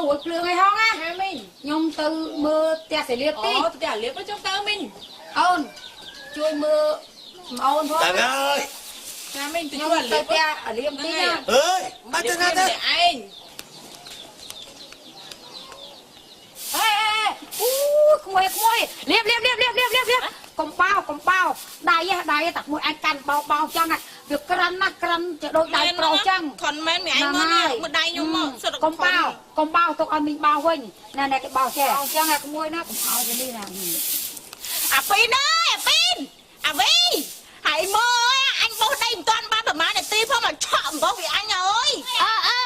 uống lương hay không á? Hai mình. Nhung từ mưa tia sẽ liệp đi. Tia liệp với chúng ta mình. Ôn. Chui mưa ôn thôi. Đằng ơi. Hai mình Nhung từ tia ở liệp tí nha. Ơi, bắt cho nó để anh. Không ơi. Liệp. Công bao. Đây tập mũi anh canh bao chân này. Việc canh đôi đai pro chân. Còn men mẹ anh mơ đai nhung mơ. Công bao tôi ăn mình bao huynh. Này cái bao xe. Bao chân này không ơi nó cũng ao cho đi nào. À Pin ơi, Pin. À Vi. Hãy mơ anh vô đây toàn ba bà má này tim không mà chọn vô vì anh ơi.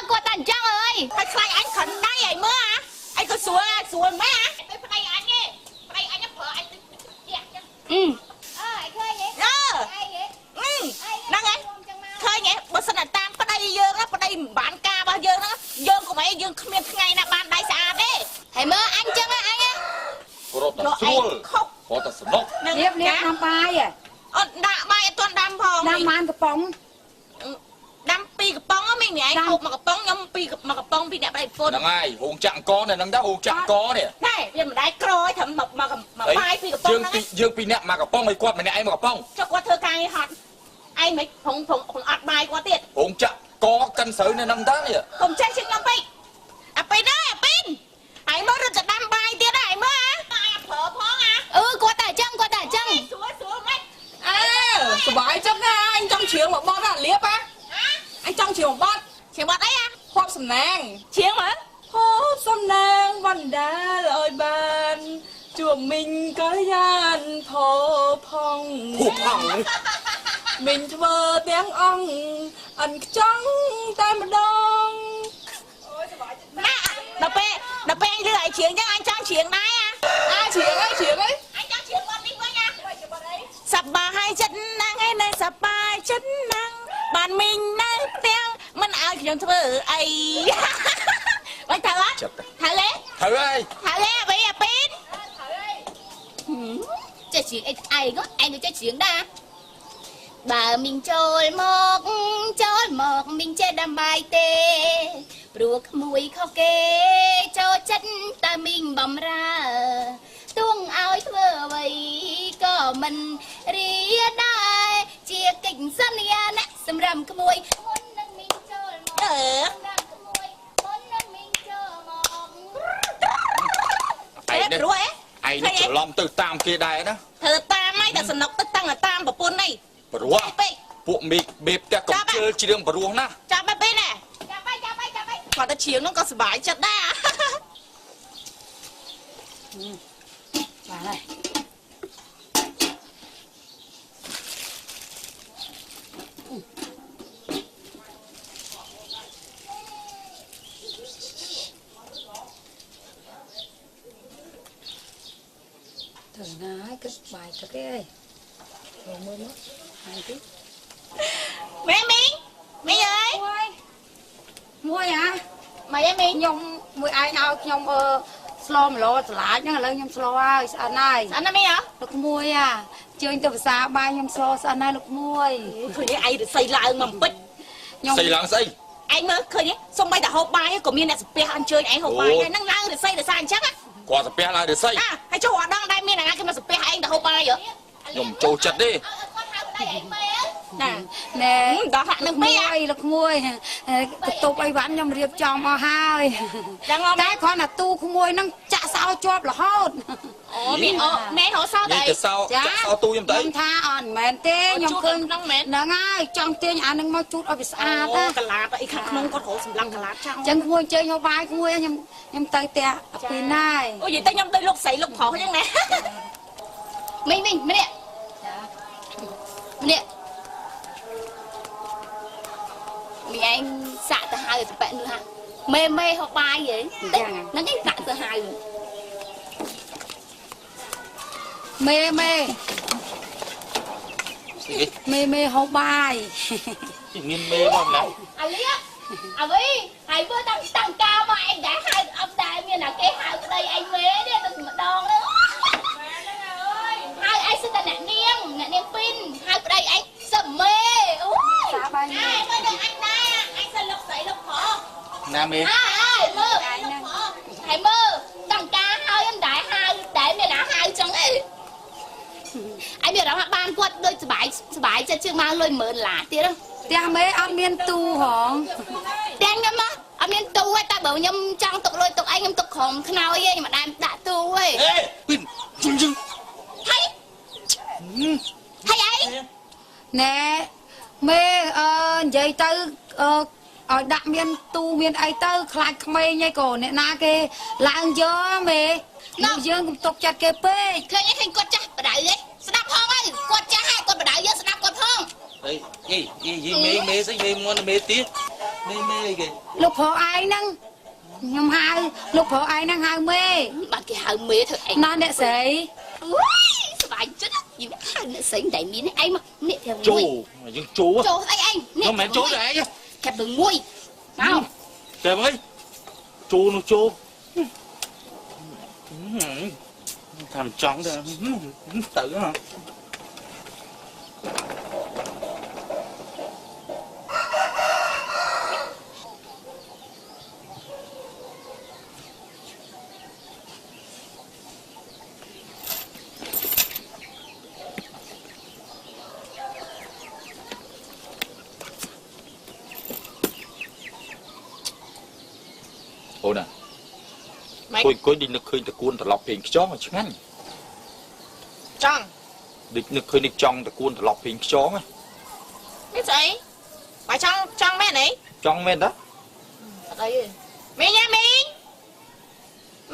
Cô Tần Trăng ơi. Hay xoay anh khẩn đây anh mơ à? Anh có xuống mấy à? Đây đây anh đi. Đây anh nhấp phở anh đẹp chứ. Anh khơi vậy? Năng ấy. Khơi nhé, bữa sau này tam có đây dương á, có đây bán ca bao dương á. Dương của mày dương không biết ngày nào bán đây xa đi. Hãy mơ anh Trăng á anh á. Rồi anh khóc. Có ta sẵn lọc. Liệp năm bài à? Đã bài toàn đam phòng. Đam man cái bóng. Đam pi cái bóng á mình này anh hộp mà cái bóng nhâm pi mà cái bóng pi đẹp đây phôn. Đằng ai, hùng chặng có này, đằng đã hùng chặng có nè. Này, bây giờ mình đáy croi thầm mà bài pi cái bóng đó. Dương pi nè mà cái bóng mày quạt mày nè anh mà cái bóng. Cho qua thơ ca hot. Anh mấy phồng ọt bài quá tiệt. Hùng chặng có căn sở này đằng đã nè. Cùng chơi chừng năm pi. À Pin ơi, à Pin. Anh mới được đam bài tiệt anh mới á. Ai phở phóng à? Có tả chân. Xuống mấy. À, bài chắc anh trong chiều một bon là liếp á. Anh trong chiều một bon. Chiều bọt đấy à? Hộp sầm nàng. Chiều hả? Hộp sầm nàng văn đá lời bàn. Chuồng mình có gian thô phong. Mình thơ tiếng ong ăn trắng tay một đông. Đập bê anh đưa lại chiếng chứ anh trong chiếng này à? Ai chiếng ấy? Anh trong chiếng con đi với nha. Sập bà hai chân năng hay này sập bà chân năng. Bạn mình năng tiếng mình ai trong thơ ấy. Vậy thở á? Thở lẽ? Thử ơi. Thở lẽ bây giờ Pin. Chơi chuyện ai có anh được chơi chuyện đã. Bà mình trôi mọc mình chơi đam bài tê. Ruột mùi khóc kê cho chất ta mình bầm ra. Tuông áo thơ vậy có mình ria đai. Chia kỉnh sân ya nè xâm rằm cái mùi. Môn nâng mình trôi mọc. Môn nâng mình trôi mọc. Ai nó trở lòng từ tam kia đây đó. Thơ tam ấy, ta sẵn nọc tức tăng là tam bà pôn này. Bà rùa. Bộ bếp ta còn chơi chỉ đường bà rùa nè. Chào bà bên nè. Chào bay. Còn ta chiếng nó có sự bái chất đá. Bà này. Thử nói cái bài thật cái rồi mưa mất hai tí. Mẹ Minh ơi. Môi à? Mày em Minh. Nhung môi ai nào nhung slow mà lo lại nhưng là nhung slow ai sao này? Anh em hả? Lục môi à? Chơi từ xa ba nhung slow sao này lục môi? Thôi nhé ai được xây lại mầm bích. Xây làng xây. Anh mới khơi nhé. Xong bay đã hộp bài của miền này sập ăn chơi anh hộp bài này năng năng để xây để sang chắc á. Quả sập pe lại để xây. À, hay cho họ đang đây miền này cái mà sập anh đã hộp bài vậy? Nhom trâu chặt đi. Nè, đó hạt nước mía lục môi tục ai vẫn nhom riệp cho mà hai. Cái con là tu không môi năng chả sao chọp là hốt. Mẹ họ sao vậy? vậy? Sao tu nhom tới? Tha on mền tê nhom khơi nó ngay trong tiên anh đang mau chút ở bị xa ta. Cả lá vậy khắc nông có thổ sầm lăng cả lá trăng. Chân môi chơi nhau vai môi nhom tay tè pì này. Ôi vậy tay nhom tay lục sấy lục phỏ như này. Mình nè. Nè. Mình anh xạ từ hai rồi tụi bạn nữa ha. Mê học bài vậy. Nó cái xạ từ hai rồi. Mê học bài. Chỉ nghiên mê không này. À Lý á. À Vi, hai bữa tăng cao mà anh đã hai ông đại miền nào cái hai ở đây anh mê đi tôi mà đòn nữa. Hai anh xin là nạn niên pin, hai ở đây anh sầm mê. Ai mới được anh đây, anh xin lục sấy lục phỏ. Nam mê. Ai mơ. គាត់ដូចសបាយចិត្តជាងមកលុយ10000ឡាទៀត ផ្ទះមេអត់មានទូហង ទាំងខ្ញុំមកអត់មានទូទេតែបើខ្ញុំចង់ទុកលុយទុកអីខ្ញុំទុកក្រុមខ្នើយទេខ្ញុំមិនដែលដាក់ទូទេ អេពីជឹង ហើយអី ណែមេនិយាយទៅឲ្យដាក់មានទូមានអីទៅខ្លាចក្មេងឯងក៏អ្នកណាគេឡើងយកមេយើងកុំទុកចិត្តគេពេក ឃើញគាត់ចាស់បដៅឯងស្ដាប់ផងហើយគាត់ចាស់ហើយគាត់បដៅយើងស្ដាប់គាត់ផង អីយីមេស្អីយីមុនមេទៀតមេអីគេ លោកប្រុសឯងហ្នឹងខ្ញុំហៅលោកប្រុសឯងហ្នឹងហៅមេ បាទគេហៅមេធ្វើអី ណាអ្នកស្រី អូយសบายចិត្តយីហៅអ្នកស្រីតែមានឯងមកនេះធ្វើ ជូ មួយ យើងជូ ចូលស្អីឯង ខ្ញុំមិនជូទេឯង កាត់មួយមក តែអីជូនោះជូតាមចង់ទៅហ៎ អូនណាគួយឌីនឹកឃើញតកួនត្រឡប់ពេញខ្យងឆ្ងាញ់ ចង់ ដូចនឹកឃើញនេះចង់តកួនត្រឡប់ពេញខ្យង នេះស្អីបើចង់មែនអី ចង់មែនតា អត់អីទេមីងណាមីង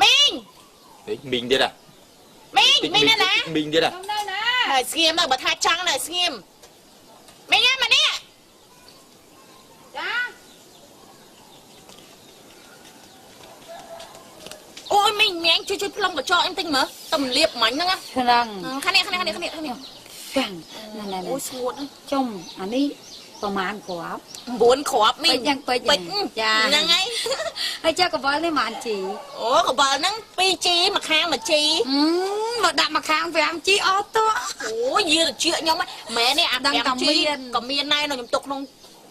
មីង មីងទៀតហ៎ មីងមីងណាណា មីងទៀតហ៎ ខ្ញុំនៅណា ហើយស្ងៀមទៅបើថាចង់នៅស្ងៀមមីងណាមកនេះ ចា អូយមីងញ៉ាំជួយផ្លុំកញ្ចក់អញទិញមើលតែមិនលាបមាញ់ហ្នឹង ហ្នឹង ខាងនេះ ទាំងណែ អូយស្ងួត ចុំអានេះប្រហែលគ្រាប់ 9គ្រាប់មីង ពេជ្រចា ហ្នឹងហើយ ហើយចាកវលនេះប៉ុន្មានជី អូកបលហ្នឹង 2G មួយខាង 1G មកដាក់មកខាង 5G អត់តោះ អូយយឺជឿខ្ញុំម៉ែនេះអា ដឹងតែ 5G មាន ក៏មានដែរនៅខ្ញុំទុកក្នុង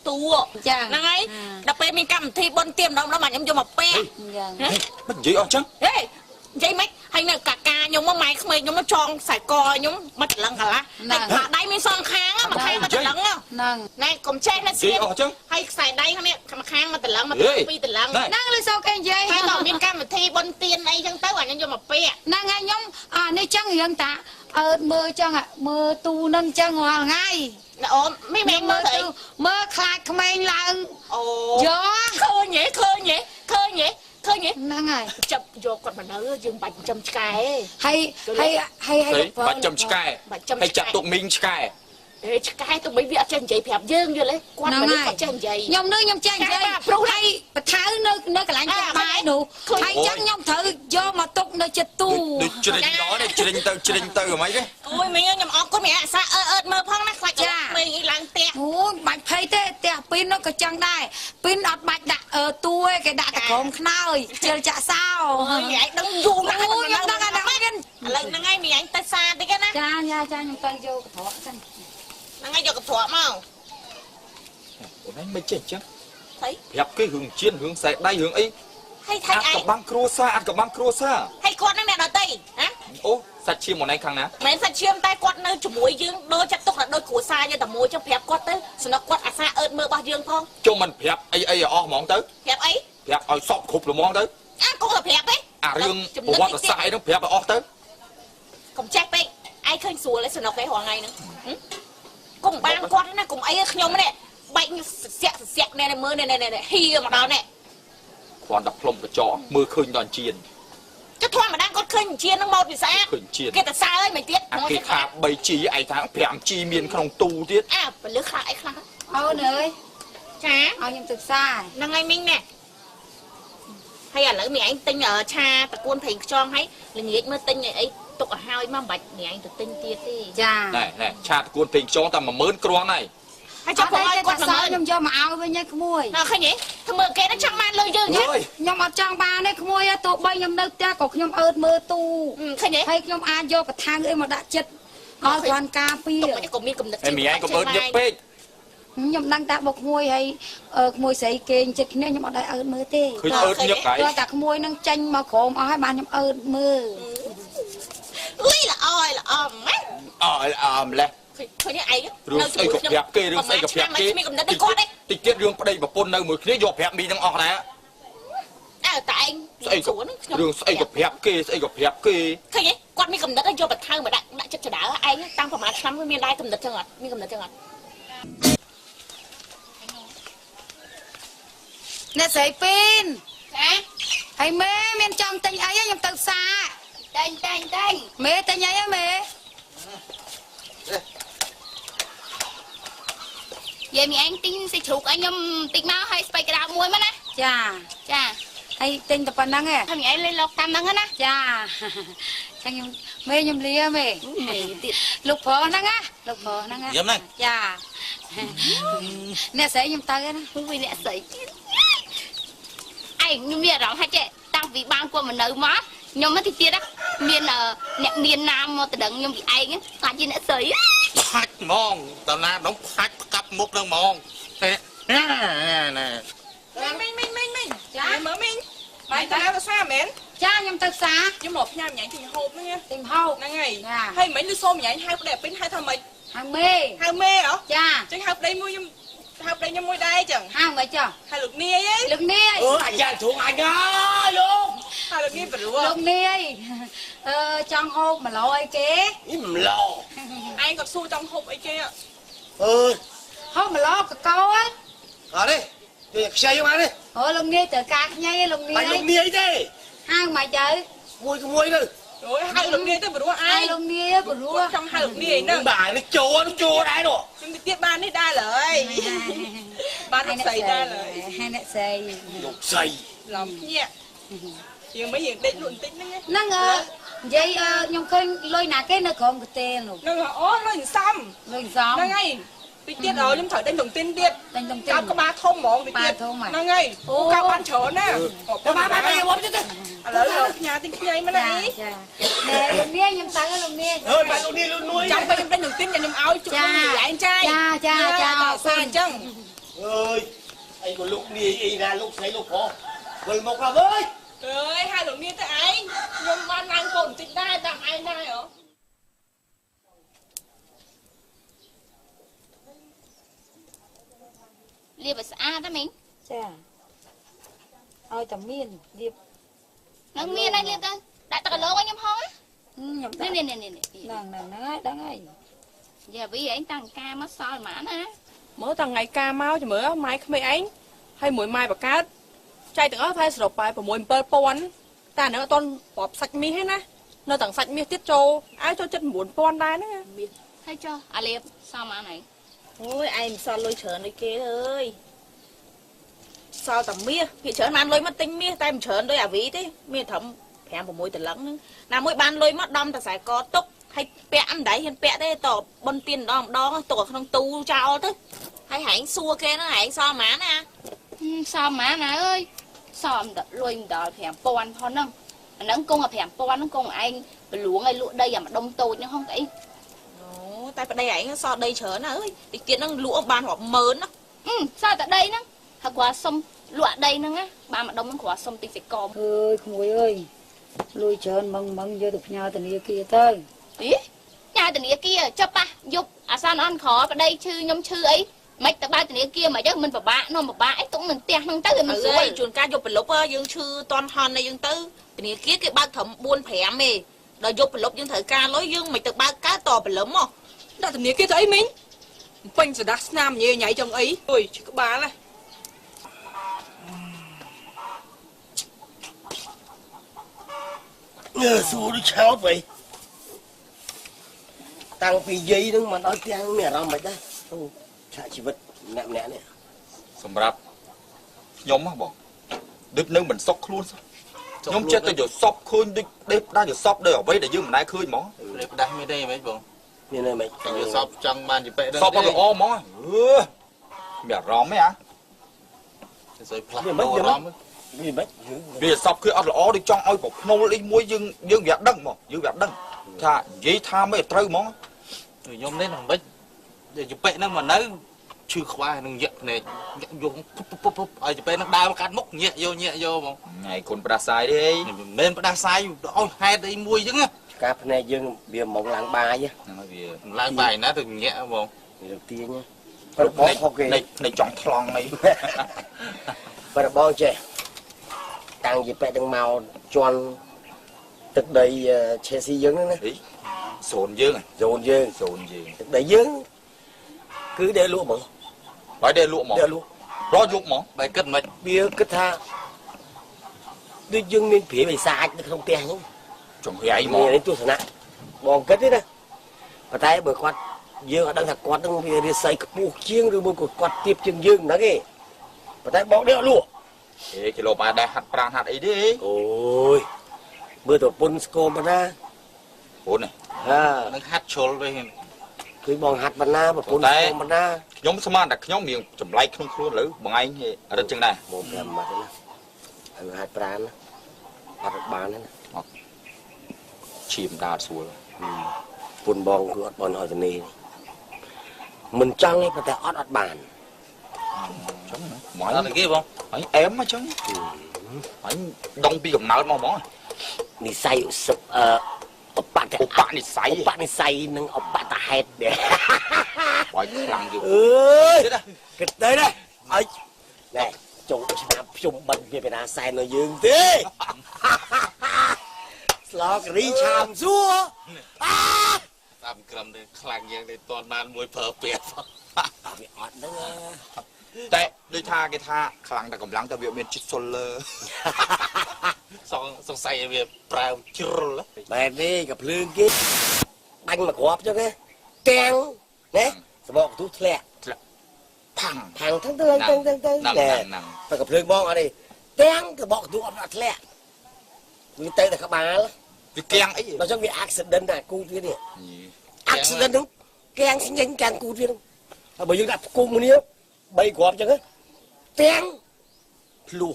ទូ ចា ហ្នឹងហើយដល់ពេលមានកម្មវិធីបុណ្យទានម្ដងមកខ្ញុំយកមកពាក់ យ៉ាង មិននិយាយអស់ចឹង ហេនិយាយមិនហើយនៅកាកាខ្ញុំមកម៉ែក្មេងខ្ញុំមកចងខ្សែកខ្ញុំមកច្រឡឹងកន្លះហើយដៃមានសងខាងមកខាងមកច្រឡឹង ហ្នឹង ណែកុំចេះណា និ ស្ យាយ ងៀម អស់ចឹង ហើយខ្សែដៃខាងនេះខាងមកច្រឡឹងមកពីរច្រឡឹង ហ្នឹងលើសោកគេនិយាយ ហើយដល់មានកម្មវិធីបុណ្យទានអីចឹងទៅអាខ្ញុំយកមកពាក់ ហ្នឹងហើយខ្ញុំអានេះចឹងរៀងតាអើមើលចឹងមើលទូហ្នឹងចឹងរាល់ថ្ងៃ អូមិនមែនមើលទៅ មើលខ្លាចក្មេងឡើង អូ យក ឃើញហ៎ឃើញហ៎ឃើញហ៎ឃើញហ៎ ហ្នឹងហើយ ចាប់យកគាត់មកនៅយើងបាច់ចិញ្ចឹមឆ្កែ ហើយ បាច់ចំឆ្កែហើយចាត់ទុកមីងឆ្កែ អេឆ្កែទៅមិនវាអត់ចេះនិយាយប្រាប់យើងយល់ទេគាត់មិនគាត់ចេះនិយាយ ខ្ញុំនឹងខ្ញុំចេះនិយាយព្រោះហើយបថៅនៅកន្លែងចាក់បាយនោះហើយចឹងខ្ញុំត្រូវយកមកទុកនៅចិត្តទូ ដូចជ្រិញដល់នេះជ្រិញទៅហ្មងទេ អូយមីងខ្ញុំអរគុណមីអាសាអើមើលផងណាខ្លាចមីងអីឡើងផ្ទះ អូបាច់ភ័យទេផ្ទះពីននោះក៏ចឹងដែរពីនអត់បាច់ដាក់ទូឯងគេដាក់តែក្រុមខ្នើយជិលចាក់សោ អូយឯងដឹងយូរណាស់ អូខ្ញុំដឹងអាហ្នឹងមាន ឥឡូវហ្នឹងហើយមីងទៅសាតិចណា ចាខ្ញុំទៅយកកត្រកចឹង ហ្នឹងហើយយកកន្ត្រកមក អូនឯងមិនចេះចឹង ហើយ ប្រាប់គេរឿងជៀនរឿងខ្សែដៃរឿងអី ហើយ អាត់កបាំងគ្រួសារអាត់កបាំងគ្រួសារ ហើយគាត់នឹងអ្នកដតីហ៎ អូសាច់ឈាមមកណៃខាងណា មិនសាច់ឈាមតែគាត់នៅជាមួយយើងដូចចាត់ទុកដល់ដូចគ្រួសារយើងតែមួយចឹងប្រាប់គាត់ទៅសំណក់គាត់អាសាអើតមើលរបស់យើងផង ចុះមិនប្រាប់អីអស់ហ្មងទៅ ប្រាប់អី ប្រាប់ឲ្យសពគ្រប់ល្មងទៅ អាកុំទៅប្រាប់ទេ អារឿងប្រវត្តិសាស្ត្រអីហ្នឹងប្រាប់ឲ្យអស់ទៅ កុំចេះពេកឯងឃើញស្រួលឯសំណក់ឯងរាល់ថ្ងៃហ្នឹងកុំបានគាត់ណាកុំអីខ្ញុំនេះបែកសាក់ណែមើលណែហៀមកដល់ណែ គ្រាន់តែផ្លុំកញ្ចក់មើលឃើញដល់ជៀន ចុះធម្មតាគាត់ឃើញជានឹងមកពីស្អាត ឃើញជៀន គេតែសើហើយមិនទៀត អាគេថា 3G ឯងថា 5G មានក្នុងទូទៀត អាពលឺខ្លាចអីខ្លាច អូនអើយ ចា ឲ្យខ្ញុំទៅផ្សារ ហ្នឹងហើយមីងណែហើយឥឡូវមីឯងទិញឆាតកួនប្រេងខ្យងហើយល្ងាចមើលទិញអីទុកឲ្យហើយមកមិនបាច់មីឯងទៅទិញទៀតទេ ចា ណែឆាតគួនពេញខ្យងតែ10000គ្រាន់ហើយ ហើយចុះគាត់ឲ្យគាត់ សើខ្ញុំយកមកឲ្យវិញឯងក្មួយ ឃើញទេធ្វើមើលគេនឹងចង់បានលុយយើងហ៎ ខ្ញុំអត់ចង់បានទេក្មួយទោះបីខ្ញុំនៅផ្ទះក៏ខ្ញុំអើតមើលទូ ឃើញទេ ហើយខ្ញុំអាចយកកថាងអីមកដាក់ចិត្តឲ្យគ្រាន់ការពារ ទុកមិនក៏មានកំណត់ ឯមីឯងក៏បើកយកពេក ខ្ញុំដឹងតែបុកក្មួយហើយក្មួយស្រីគេចិត្តគ្នាខ្ញុំអត់ដែរអើតមើលទេ ឃើញអើតញឹកហើយ គាត់តែក្មួយនឹងចាញ់មកក្រោមអស់ហើយបានខ្ញុំអើតមើល អុយល្អម៉េច អើម្លេះ ឃ thôi nhá ai rương xây gặp hẹp kê rương xây gặp hẹp kê tịch tiết rương đây mà pôn nơi mùi kia dọc hẹp mi đang ọt này á tại anh rương xây gặp hẹp kê thôi nhé con mi cầm đất anh vô bật thang mà đã chất cho đá anh tăng khoảng 5 mươi miền đai cầm đất cho ngọt mi cầm đất cho ngọt nè sấy pin hay mê miền trong tình ấy nhầm từ xa tên mê tình ấy mê vậy mi anh tin sẽ chụp anh nhom tin máu hay spray cái đào muối mà nè cha hay tình tập năng à thôi mi anh lên lọc tam năng á cha chẳng nhầm mê nhầm lia mê lục phở năng á dám này cha nè sấy nhầm tay á không vì nè sấy anh nhưng miền rong hay chị tăng vì ban qua mà nấu má nhưng mà thì tiết á miền nam mà từ đằng nhưng bị anh á là chị nè sấy phách mong tao na đóng phách cặp mục đang mong nè mình cha mở mình mày ta là sao mến cha nhầm từ xa nhưng một nhà nhảy thì hộp nữa nha tìm hậu nè ngày hay mấy đứa xôm nhảy hai đẹp bên hai thằng mày hàng mê hả cha chứ học đây mua học đây như mua đây chẳng hàng vậy chưa hai lục nia ấy lục nia anh ra xuống anh ơi luôn hai lục nia phải luôn lục nia trong hộp mà lôi kế im lò anh còn xui trong hộp ấy kia ơi hộp mà lo cái câu á ở đây thì xe cho anh đi lục nia từ cạc nhây lục nia anh lục nia ấy đi hàng mà chơi mui đi rồi hai lục nia tới vừa ai lục nia của rùa trong hai lục nia nữa bà nó chua đấy rồi nhưng tiết ban đấy đa lời ban nó xảy ra lời hai nè xây lục xây lòng nhẹ nhưng mấy hiện định luôn tính đấy nhé năng vậy nhung khơi lôi nà cái nó còn cái tên luôn năng là nó xong lôi gió năng ngay tiết ở nhưng thời đánh đồng tiền tiết đánh đồng tiền có ba thôn món tiết năng ngay cao ban chở nè ba đi uống chứ lớn nhà tinh nhây mà này nè lục nia nhung tay lục nia bà lục nia luôn nuôi trong bây giờ đánh đồng tiền nhà nhung áo chụp lại anh trai cha sao chăng ơi anh còn lục nia y ra lục xây lục hồ rồi một là với ơi hai lục nia tới anh nhưng ban anh còn tính đai tặng anh đai hả liệp ở xã đó mình cha ôi tầm miên liệp nâng miên anh liệp cơ đại tao lô anh em ho á nhầm nè đang ấy giờ bây giờ anh tăng ca mất soi mà nè mới thằng ngày ca mau chứ mới mai không mấy anh hay mũi mai bạc cát chạy từng ớt hay sụp bài của mũi bơ pon ta nữa toàn bọp sạch mi hết nè nơi tầng sạch mi tiết trâu ai cho chân muốn pon đai nữa thấy cho à liệp sao mà này ôi anh sao lôi chởn đấy kia ơi sao tầm mía bị chởn ăn lôi mất tinh mía tay mình chởn đôi à ví thế mía thấm phèn của mũi từ lắng nữa là mũi ban lôi mất đâm ta phải có túc hay pẹ ăn đấy hiện pẹ thế tổ bôn tiền đó tổ không tu trao thế hay hãy xua kia nó hãy sao má nè sao má nè ơi sao mà lôi đòi phèn pon thôi nâng nó cung là phèn pon nó cung anh lúa ngay lúa đây mà đông tôi nhưng không cái tay vào đây ảnh sao đây chớ nè ơi thì kiện nó lúa ban hoặc mớn á sao tại đây nó thật quá sông lúa đây nó á ba mà đông nó quá sông tinh sẽ còm ơi không ơi lôi trơn măng vô được nhau tình kia tới ý nhà tình kia cho ba dục à sao nó ăn khó vào đây chứ nhóm chư ấy mấy tờ ba tình kia mà chắc mình vào bạ nó mà bạ ấy cũng mình tẹt không tới rồi mình rồi chuồn ca dục lúc dương chư toàn hòn này dương tư tình kia cái ba thẩm buôn phèm mì rồi dục lúc dương thời ca lối dương mày từ ba cá to bự lắm không đã tình kia thấy mình phanh rồi đắt nam như nhảy trong ấy ui chỉ có ba này xua nó cháo vậy tăng phi dây nữa mà nói tiếng mẹ ra mày đây chạy chỉ vật nẹm nẹ này សម្រាប់ខ្ញុំហ៎បងដូចនៅមិនសុខខ្លួនសោះខ្ញុំចិត្តទៅយកសពឃើញដូចដេកដាច់យកសពដោយអ្វីដែលយើងមិនដែលឃើញហ្មង đây đặt như đây mấyបង មានហើយមិន nhiều sọp trong bàn chỉ bệ សពទៅល្អហ្មងមានអារម្មណ៍ហ៎ rồi plak đồ lắm វាមិន វាសពគឺអត់ល្អដូចចង់ឲ្យប្រភ្នូលអីមួយយើងវាដឹងហ្មងយើងវាដឹងថានិយាយថាមិនត្រូវហ្មង rồi nhôm đến thằng bích để chỉ bệ nó mà nấu chưa khoai nó nhẹ này nhẹ vô púp ai chỉ bệ nó đau cắt mốc nhẹ vô mà ថ្ងៃគុណប្រាសាយទេ nên đa sai ôi hai đây mùi chứ cá phần này dương bìa mỏng láng ba chứ lại bài nó từng nhẹ không đầu tiên nhá phần bó học kì này chọn thòng này phần bó chè càng gì phải đừng màu tròn thực đầy Chelsea dương nữa nè sồn dương à dồn dương thực đầy dương cứ để lụa mỏng phải để lụa mỏng đó lụa mỏng bài cất mệt bia cất tha đi dương nên phía về xa nó không tiền nhá chuẩn gầy mò mỏng đến tôi nè bòn kết đấy nè và tay bởi quạt dương ở đang thật quạt đang đi xây cái buộc chiêng rồi một quạt tiếp chân dương đó kì và tay bó đeo lụa cái lô bà đã hạt pran hạt ấy đi ôi bữa tổ pun scom mà ra bốn này à nó hát trôi đây cứ bòn hạt mà na mà pun scom mà ra nhóm sao mà đặt nhóm miệng chầm like không luôn lử bằng anh thì ở đây chừng này một làm mà thế này hạt pran hạt bán đấy chìm đà xuống pun bòn cứ bòn hỏi này mình trăng ấy phải tại ót bàn mỏi nó là kia không anh ém mà chứ anh đông bị cầm nợ mà mỏi đi say sụp bạn đi say nâng bạn ta hết để hỏi làm gì ơi cái tới đây ấy này chung bệnh về Việt Nam say nó dương thế lo cái đi chàm xua làm cầm đây khang như đây toàn man mùi phở bẹt bị ọt đó nghe แต่ด้วยท่าแกท่าคลังแต่กำลังแต่เบียเมียนจิตโซลเลอร์ สงสัยเบียเปล่าจุลละ แบบนี้กับพลึงกิ๊บบังมาขวบจ้ะแกแกงเนี่ยสมองทุกแฉล พัง ทางทั้งเนี่ยไปกับพลึงมองอะไรแกงสมองทุกอันแฉลมีเตะแต่ขบาล วิแกงไอ้ เราจะมีอักษรเดินหน้ากูที่นี่อักษรเดินนึงแกงสิ่งยังแกงกูที่นึงถ้าไปยืนดับกูมือนี้ใบขวบจังเลยแกงพลู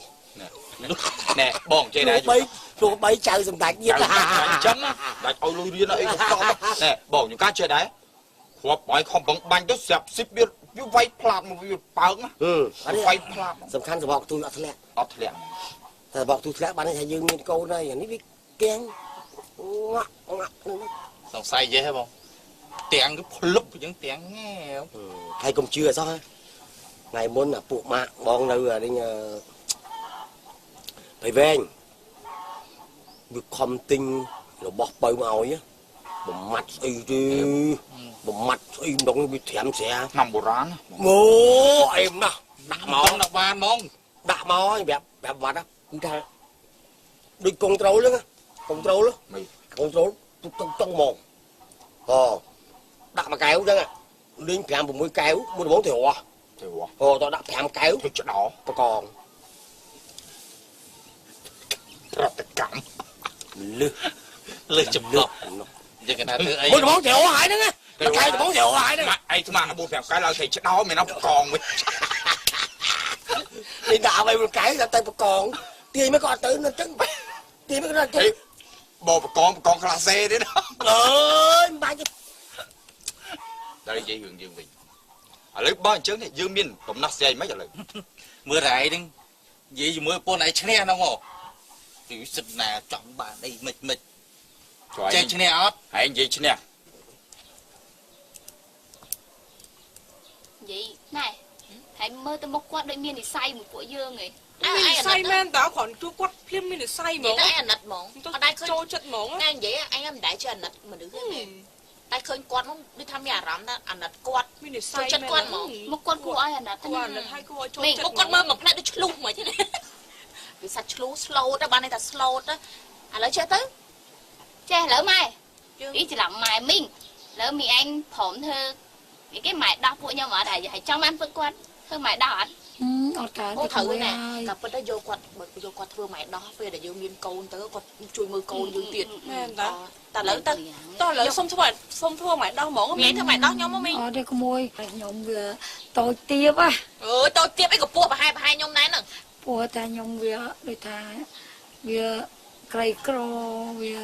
nè bỏng chơi nàyพลูใบเจอสมบัติยี่ห้อ chấm đặt ao lui đi này nè bỏng những cá chơi đấy khoa bói không bằng bánh đó sẹp xíp biết biết vay plạt một việc bắn á vay plạt สำคัญจะบอกตูนอัดแหละ ọt lẹ แต่บอกตูนแหละบ้านนี้ยืนเงินโกนได้อย่างนี้พี่แกงงะ สงสัยเยอะใช่ป่ะเตียงก็พลุบยังเตียงแง่ ใครcũng chưa sao ha ngày muốn là phụ mạng bong đâu là đi phải về việc không tin rồi bọc bơi màu nhá bụng mặt đông bị thèm xe nằm bồ rán ngô em đó đã มองนักบานมอง đã mòแบบvật đó chúng ta đi control đó control trong mồm đặt mà kéo chứ à liên phèm một mũi kéo mua bốn thì hòa tao đặt phèm kéo thì chỗ đó tao còn rất là cảm เลือดจุ่มหลบยังกันนะเธอไอ้ mua bốn thì hòa hại nữa nghe cái bốn thì hòa hại nữa mà ai mà nó buông phèm cái là thì chỗ đó mày nó còn mày đi đạo mày một cái là tay một còn tiền mấy con tử nó trứng tiền mấy con trứng bò con class đấy đó ơi ba chứ đây dây hưởng dương mình ở lấy bao chấn này dương miên cũng nát xe mấy giờ lại เมื่อไรนึงยี่อยู่เมื่อปนไอ้ชนะน้องอ๋ออยู่สุดหนาจังบ้านไอ้มิดเจ๊ชนะออด hãy anh gì chứ nè Vậy này hãy mơ tôi mốc quát đôi miên thì say một của dương này មានសៃមែនតើគ្រាន់ជួគាត់ភ្លាមមានសៃហ្មង តែអាណិតហ្មងអត់ដែរឃើញ ចូលចិត្តហ្មង ថ្ងៃនិយាយអញមិនដែរជឿអាណិតមនុស្សទេមែនតែឃើញគាត់នោះដូចថាមានអារម្មណ៍ថាអាណិតគាត់ មានសៃ ចូលចិត្តគាត់ហ្មង mốc quát của ai à nè គាត់អាណិតហើយគាត់ចូល មី ចិត្ត មកគាត់មើលមកផ្នែកដូចឆ្លុះហ្មងទេវាសាច់ឆ្លុះ slow ទៅបានន័យថា slow ទៅឥឡូវចេះទៅ che lỡ mai យើង ý chỉ làm mài mình lỡ mi anh phỏng thơ cái mài đọc của nhau mà đại hãy trong ăn phước quát thơ mài đỏ anh អត់កើត អូ ទៅ ត្រូវ មួយ ណែ ហើយ ក៏ប៉ុន្តែយកគាត់បើយកគាត់ធ្វើម៉ែដោះពេលដែលយើងមានកូនទៅគាត់ជួយមើលកូនយើងទៀត មែនតើ តែឥឡូវទៅ តោះឥឡូវសុំធ្វើម៉ែដោះហ្មង មីធ្វើម៉ែដោះខ្ញុំមកមី អត់ទេក្មួយខ្ញុំវាតូចទៀបហ៎ អើយតូចទៀតអីកពស់ប្រហែលខ្ញុំណែហ្នឹង ព្រោះតែខ្ញុំវាដូចថាវាក្រីក្រវា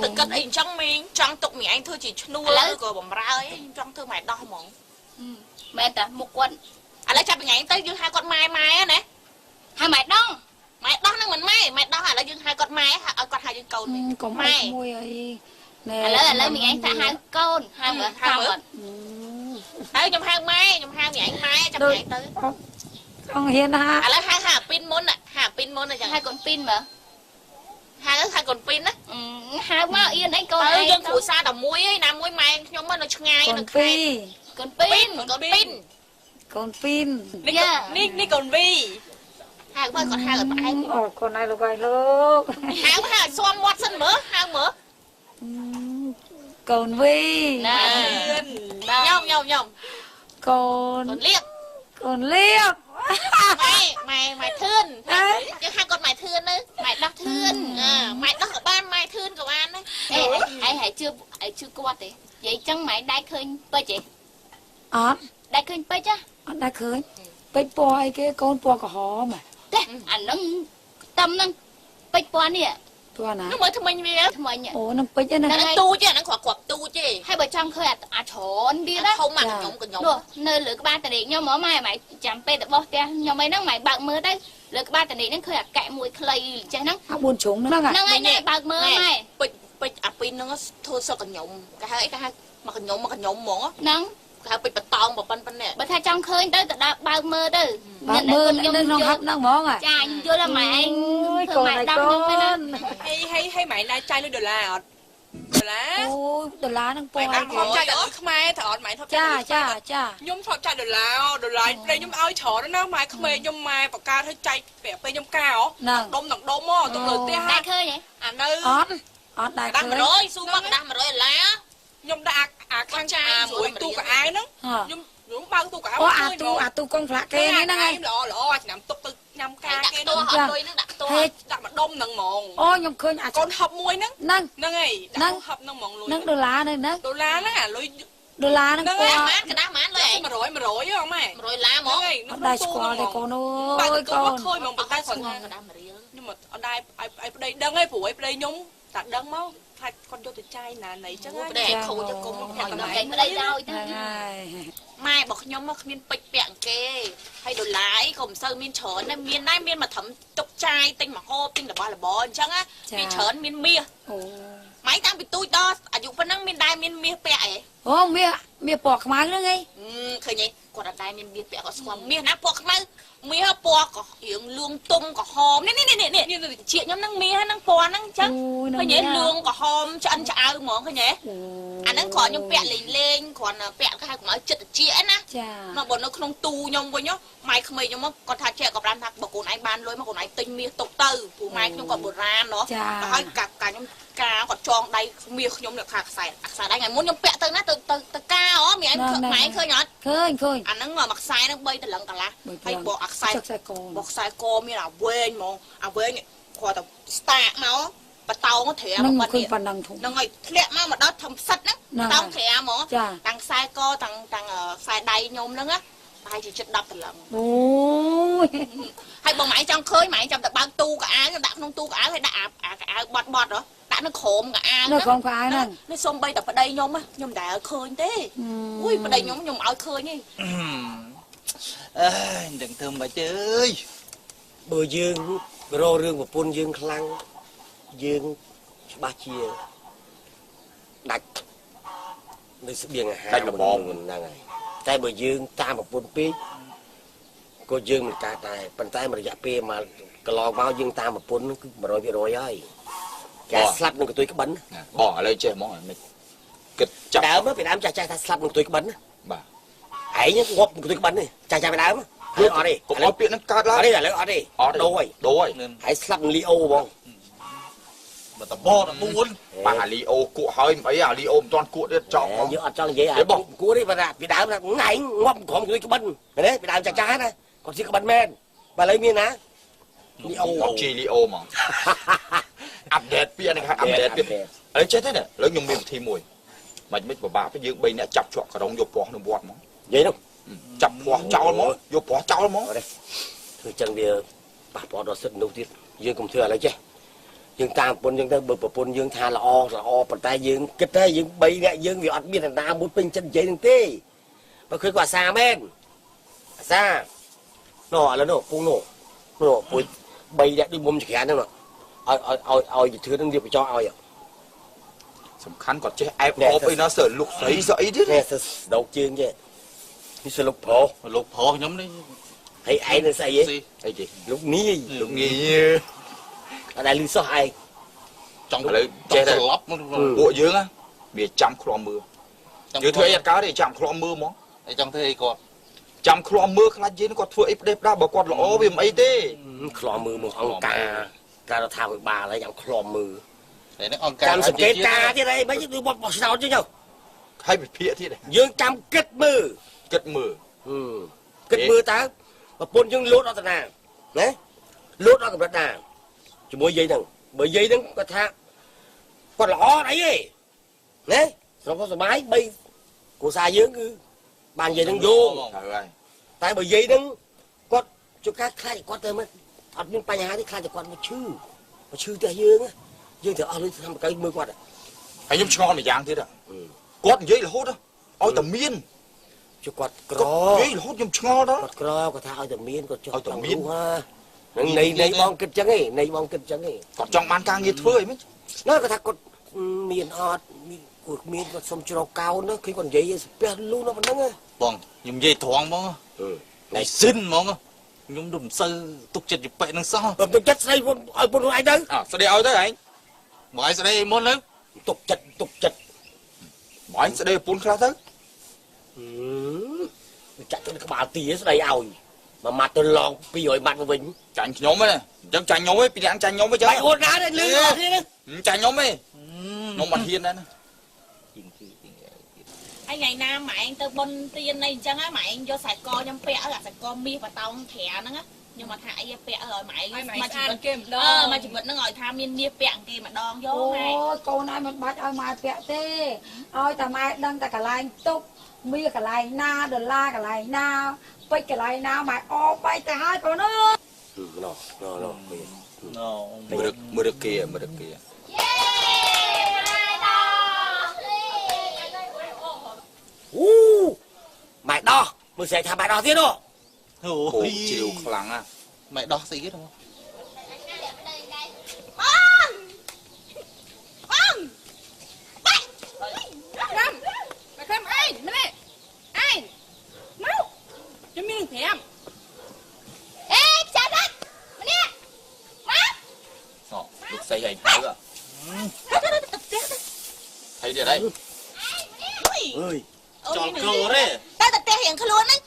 ទៅគិតអីអញ្ចឹងមីងចង់ទុកមីឯងធ្វើជាឈ្នួលឬក៏បំរើអីចង់ធ្វើម៉ែដោះហ្មង mẹ ta một quát ឥឡូវចាប់ពីថ្ងៃទៅយើងហៅគាត់ម៉ែណា hai mày đông ម៉ែដោះហ្នឹងមិនម៉ែដោះឥឡូវយើងហៅគាត់ម៉ែឲ្យគាត់ហៅយើងកូន កុំអីក្មួយអី ឥឡូវមីងឯងថាហៅកូនហៅមើលហៅមើល ទៅខ្ញុំហៅម៉ែខ្ញុំហៅមីឯងម៉ែចាំឯងទៅ không hiền ha ឥឡូវហៅហាពីនមុនហាពីនមុនអញ្ចឹង ហៅកូនពីនមើល ហៅកូនពីនណា ហៅមកអៀនអីកូន ទៅ ឯង យើងគ្រួសារតែមួយឯណាមួយម៉ែខ្ញុំនៅឆ្ងាយនៅ con ខេត្ត pi កូនពីន កូនពីន con pin នេះកូនវី ហៅមើលគាត់ហៅឲ្យផ្អែម ồ con này là vài lúc ហៅឲ្យស៊ាំមាត់សិនមើលហៅមើល con vi ណា ខ្ញុំ con កូនលៀក con liếc ម៉ែធឿនយើងហៅគាត់ម៉ែធឿនទៅ ម៉ែដោះធឿន ម៉ែដោះក៏បានម៉ែធឿនក៏បានដែរ អេហើយជឿគាត់ទេនិយាយចឹងម៉ែដែរឃើញពេជ្រទេ ớt ដែរឃើញពេជ្រ ớt đã khơi bích bò cái con bò có hó mà ទេអាហ្នឹងតំហ្នឹងពេជ្រពណ៌នេះ tua nè មើលថ្មិញវា ថ្មីញ៉ា ồ nó bích đấy ហ្នឹង nè ទូចហ្នឹងគ្រាប់ទូចទេ ហើយបើចង់ឃើញអាច្រើនទៀតណា ធំមកខ្ញុំ នោះនៅលើក្បាលតនីខ្ញុំហ្មងម៉ែចាំពេលទៅបោះផ្ទះខ្ញុំអីហ្នឹងម៉ែបើកមើលទៅលើក្បាលតនីហ្នឹងឃើញអាកែមួយខ្លីចេះហ្នឹង áo buồn trúng nữa nè ហ្នឹងហើយម៉ែបើកមើលម៉ែ ពេជ្រអាពីនហ្នឹងធ្វើសក់កញ្ញុំគេហៅអីគេហៅមកកញ្ខ្ញុំហ្មង ហ្នឹង គេហៅពេជ្របតោងប៉ុណ្ណេះ បើថាចង់ឃើញទៅដល់បើកមើលទៅ bác mơ nó nó hấp nó món à ចាខ្ញុំយល់ថាម៉ែឯង ôi ធ្វើ con ម៉ែ này ដល់ខ្ញុំទៅណា con ឲ្យម៉ៃណាចាយលុយដុល្លារអត់ដុល្លារ ôi đờ lá nó ម៉ៃ bò ណាខំចាយដល់ខ្មែរទៅអត់ម៉ៃធប់ចាយ cha cha ខ្ញុំធ្លាប់ចាយដុល្លារព្រៃខ្ញុំឲ្យច្រើនណាស់ម៉ែក្មេងខ្ញុំម៉ែបកាឲ្យចាយពេលខ្ញុំកាដុំមកទៅលើផ្ទះ ដែរឃើញហ៎ អានៅ ớt ớt đại ដាស់ khơi 100ស៊ូមកដាស់100ដុល្លារ ខ្ញុំដាក់អាខាងចាយមួយទូកអាយហ្នឹង hả ខ្ញុំបើកទូកអាយ ô à tu con phạ kê này nè ngay ល្អឆ្នាំទុកទៅញ៉ាំការ ដាក់ គេ តួអត់លុយហ្នឹងដាក់តួ thế ដាក់មកដុំហ្នឹងហ្មង ô nhom khơi à កូនហប់មួយហ្នឹង nâng ហ្នឹងហើយដាក់ហប់ហ្នឹងហ្មងលុយ nâng đờ lá này nâng ដុល្លារហ្នឹងអាលុយ đờ lá nó ហ្នឹង bò ម៉ានកដាស់ម៉ានលុយឯង 100ហ៎ម៉ែ 100ដុល្លារហ្ម ហ្នឹង ង ហើយ ớt đại squall đây con បើ ơi កូន con ឃើញហ្មងប៉ុន្តែគាត់ កដាស់1រៀល ខ្ញុំអត់ដែរឲ្យប្តីដឹងឯងព្រោះឲ្យប្តីខ្ញុំតែដឹងមកថាគាត់យកទៅចាយណាណីចឹង ប្តីឯងខូចគុំមកឲ្យ ដល់ឯងប្តីដល់ទៅ này ម៉ែរបស់ខ្ញុំមកគ្មានពេជ្រពាក់គេហើយដុល្លារអីក៏មិនសូវមានច្រើនដែរមានដែរមានមកត្រឹមទុកចាយទិញមកហូបទិញរបស់របរអញ្ចឹងណាមានច្រើនមានមាស ồ ម៉ែតាំងពីទូចដល់អាយុប៉ុណ្ណឹងមានដែរមានមាសពាក់អី ô mía bò khmai nữa ngay ឃើញទេគាត់អត់ដែរមានមាសពាក់គាត់ស្គាល់មាសណាពណ៌ខ្មៅមាសពណ៌ក៏រៀងលឿងទុំក្រហមនេះជាខ្ញុំហ្នឹងមាសហ្នឹងពណ៌ហ្នឹងអញ្ចឹង ôi ឃើញទេលឿងក្រហមឆ្អិនឆ្អៅហ្មងឃើញទេ ồ អាហ្នឹងគ្រាន់ខ្ញុំពាក់លេងគ្រាន់ពាក់គេហៅកុំឲ្យចិត្តតិចណា cha មកបើនៅក្នុងទូខ្ញុំវិញម៉ែក្មេងខ្ញុំគាត់ថាចេះក៏ប្រាំថាបើកូនឯងបានលុយមកកូនឯងទិញមាសទុកទៅព្រោះម៉ែខ្ញុំគាត់បុរាណដល់ហើយកាខ្ញុំគាត់ចងដៃមាសខ្ញុំនៅខាងខ្សែដៃថ្ងៃមុនខ្ញុំពាក់ទៅណាទៅកាមីឯងម៉ែឃើញអត់ khơi អាហ្នឹងមួយខ្សែហ្នឹង3តលឹងកន្លះហើយបោកអាខ្សែ con បោកខ្សែកមានអាវែងហ្មងអាវែងគាត់ទៅស្តាកមកបតោងត្រាម nâng បាត់ khơi នេះ phần đằng thùng ហ្នឹងហើយធ្លាក់មកដល់ធំផ្សិតហ្នឹងបតោងត្រាមហ្មង ចា ទាំងខ្សែកទាំងខ្សែដៃខ្ញុំហ្នឹងណាតែជាចិត្ត10តលឹង ôi ហើយបើម៉ែចង់ឃើញម៉ែចាំតែបើកទូកអាវដាក់ក្នុងទូកអាវហើយដាក់អាកអាវបត់ដាក់នៅក្រោមកអាវ nó không phải nè នេះសុំបីតែប្តីខ្ញុំខ្ញុំមិនដែលឃើញទេអូយប្តីខ្ញុំឲ្យឃើញទេ đừng thương bà chứ ơi បើយើងរករឿងប្រពន្ធយើងខ្លាំងយើងច្បាស់ជាដាច់នៅស្បៀងអាហារហ្នឹងហើយតែបើយើងតាមប្រពន្ធពេកក៏យើងមិនកើតដែរប៉ុន្តែមួយរយៈពេលមកកន្លងមកយើងតាមប្រពន្ធគឺ 100% ហើយចាស្លាប់នឹងកន្ទុយក្បិន បងឥឡូវចេះហ្មងមិនគិតចាប់ ដើមពីដើមចាស់ថាស្លាប់នឹងកន្ទុយក្បិន បាទ ឯងងាប់កន្ទុយក្បិននេះចាស់ពីដើមគឺអត់ទេ កុំឲ្យពាក្យហ្នឹងកើតឡើង អត់ទេឥឡូវអត់ទេ អត់ ដូរហើយ ដូរហើយ ហើយស្លាប់នឹងលីអូបង mà tao bo tao buồn បាទអាលីអូគក់ហើយអីអាលីអូមិនទាន់គក់ទៀតចង់ហ្មង យើងអត់ចង់និយាយអាបងគួរទេបាទពីដើមណាថ្ងៃងាប់ក្រុមជួយក្បិនឃើញទេពីដើមចាស់ណាគាត់ជិះក្បិនមែនបើឥឡូវមានណាលីអូ មកជីលីអូហ្មងអាប់ដេតពាក្យហ្នឹងហៅអាប់ដេតពាក្យឥឡូវចេះទេឥឡូវខ្ញុំមានវិធីមួយមិនពិបាកទេយើង3នាក់ចាប់ជាប់ក្រុងយកពោះក្នុងវត្តហ្មង និយាយនោះ ចាប់ពោះចោលហ្មងយកពោះចោលហ្មង ធ្វើចឹងវាប៉ះពាល់ដល់សិទ្ធិមនុស្សទៀតយើងកុំធ្វើឥឡូវចេះយើងតាមប្រពន្ធយើងទៅបើប្រពន្ធយើងថាល្អប៉ុន្តែយើងគិតថាយើង3នាក់យើងវាអត់មានអ្នកណាមួយពេញចិត្តនិយាយនឹងទេបើឃើញគាត់អាសាមែនអាសានោះឥឡូវនោះពងនោះពួយ3នាក់ដូចមុំចក្រានហ្នឹងឲ្យធឿននឹងវាបញ្ចោឲ្យ សំខាន់គាត់ចេះអែបអបអីណាសើលុកស្រីស្អីទៀត nè đầu chương chứ như sơ lục phổ លោកប្រុសខ្ញុំនេះ hay ai nó say vậy អីគេ lục ní លុកងាយ ở đây lưu số ai ចង់ ឥឡូវចេះតែ ស្លាប់មក ពួកយើងណាវាចាំឃ្លាំមើលយើងធ្វើអីអត់កើតទេចាំឃ្លាំមើលហ្មង អីចង់ធ្វើអីគាត់ ចាំឃ្លាំមើលខ្លាចយើងគាត់ធ្វើអីផ្ដេសផ្ដាសបើគាត់ល្អវាមិនអីទេ khlo mưa một ông ca nó thao với bà lấy dòng khlo mưa តែនេះអង្គការ chăm sực kết ca thế đây mấy cái bọt bọt sao chứ nhau ហើយវិភាគទៀត dương chăm kết mưa គិតមើល kết mưa ta mà pôn dương lốt đó thật nào đấy lốt đó cầm đất nào chỉ bởi dây đừng có tha còn lõ đấy gì đấy nó có máy bay của xa dương cứ bàn dây đừng vô ទៅហើយ tại bởi dây đừng có cho các khai con tới mất thật nhưng bài nhà thì khai cho con mà chư tới dương á dương thì ở đây thăm cái mưa quạt ហើយខ្ញុំឆ្ងល់មួយយ៉ាងទៀតគាត់និយាយរហូតឲ្យតែមាន cho quạt គាត់និយាយរហូតខ្ញុំឆ្ងល់ដល់ quạt cro có thaoឲ្យតែមានក៏ចុះ ឲ្យតែមាន ha này bong kịchចឹងឯងnày bong kịchចឹងឯង គាត់ចង់បានការងារធ្វើអីមិន nóក៏ថាគាត់មានអត់មានគាត់សុំជ្រោកកោនណាគឺគាត់និយាយស្ពះលូnóប៉ុណ្ណឹង បងខ្ញុំនិយាយត្រង់ហ្មងតែសិនហ្មងខ្ញុំមិនសូវទុកចិត្តពីពេកនឹងសោះ បើទុកចិត្តស្ដីឲ្យពុនឯងទៅ ស្ដីឲ្យទៅឯង មកឲ្យស្ដីមុនទៅ ទុកចិត្ត បើឯងស្ដីប្រពន្ធខ្លះទៅ ចាក់ទៅក្បាលទីស្ដីឲ្យមួយម៉ាត់ទៅឡង200ម៉ាត់មកវិញ ចាញ់ខ្ញុំហ្នឹងអញ្ចឹងចាញ់ខ្ញុំឯងពីយ៉ាងចាញ់ខ្ញុំឯងចឹង បាយអូនណាស់លឺអត់ទេ ចាញ់ខ្ញុំឯងខ្ញុំមិនហ៊ានដែរណា ហើយថ្ងៃណាម៉ែឯងទៅបុនទៀនអីអញ្ចឹងម៉ែឯងយកខ្សែកខ្ញុំពាក់ឲ្យអាខ្សែកមាសបតោងត្រាហ្នឹងខ្ញុំមកថាអីពាក់ឲ្យម៉ែឯងមកជីវិតគេម្ដងមកជីវិតហ្នឹងឲ្យថាមានមាសពាក់គេម្ដងយកម៉ែ អូយកូនឲ្យមិនបាច់ឲ្យម៉ែពាក់ទេឲ្យតែម៉ែដឹងតែកន្លែងទុកមាសកន្លែងណាដុល្លារកន្លែងណាពេជ្រកន្លែងណាម៉ែអបបែកទៅហើយកូនអើយ nó មើលគេមើលគេ mày đo mày sẽ thả mày đo thế đó អូ អូ យ ជ្រាវខ្លាំងណា មិនដោះស្អីទេបង បងអីម្នាក់អីមកខ្ញុំមាន5អេចាំដាច់ម្នាក់មក លោកស្រីឯងទៅហើយទៀតអី ơi ចង់កោទេ តែតែផ្ទះរៀងខ្លួនហ្នឹង